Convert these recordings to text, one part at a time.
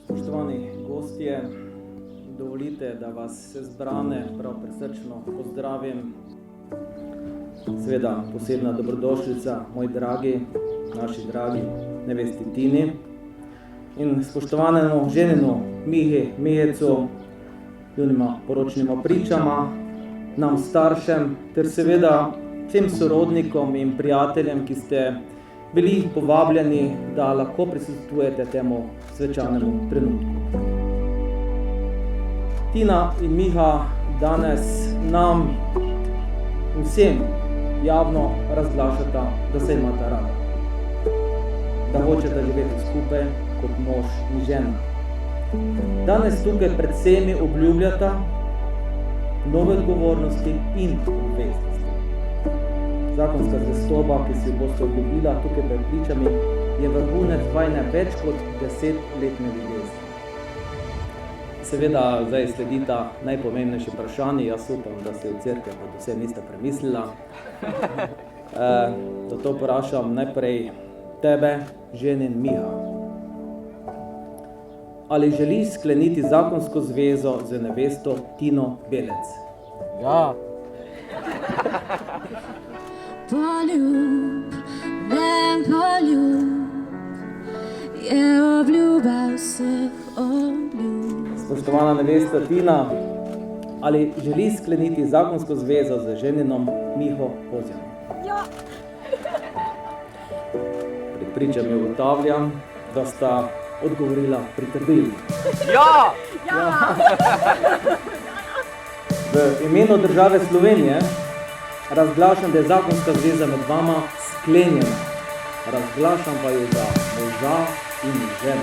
Spoštovani gostje, dovolite, da vas vse zbrane prav prisrčno pozdravim. Seveda posebna dobrodošlica, moji dragi, naši dragi nevesti Tini in spoštovanemu ženinu Mihi Mihecu, njunima poročnima pričama, nam staršem ter seveda vsem sorodnikom in prijateljem, ki ste bili povabljeni, da lahko prisostvujete temu svečanemu trenutku. Tina in Miha danes nam vsem javno razglašata, da se imata rada, da hočeta živeti skupaj kot mož in žena. Danes tukaj pred vsemi obljubljata nove odgovornosti in obveznosti. Zakonska zvestoba, ki si jo boste obljubila tukaj pred pričami, je vrhunec vajne več kot 10-letne ljubezni. Seveda zdaj sledita najpomembnejše vprašanje, jaz upam, da se v cerkvi predvsem niste premislila. Zato vprašam najprej tebe, ženin Miha. Ali želiš skleniti zakonsko zvezo z nevesto Tino Belec? Ja. Poljub, ne poljub, je obljuba vseh obljub. Spoštovana nevesta Tina, ali želiš skleniti zakonsko zvezo z ženinom Miho Kozjanom? Ja. Pred pričami ugotavljam, da sta odgovorila pritrdilno. Ja! Ja. V imenu države Slovenije razglašam, da je zakonska zveza med vama sklenjena. Razglašam pa jo za moža in ženo.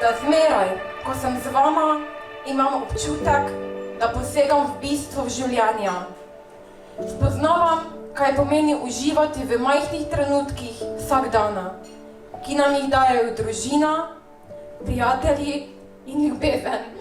Da zmeraj, ko sem z vama, imam občutek, da posegam v bistvo življenja. Spoznavam, kaj pomeni uživati v majhnih trenutkih vsak dana, ki nam jih dajejo družina, prijatelji in ljubezen.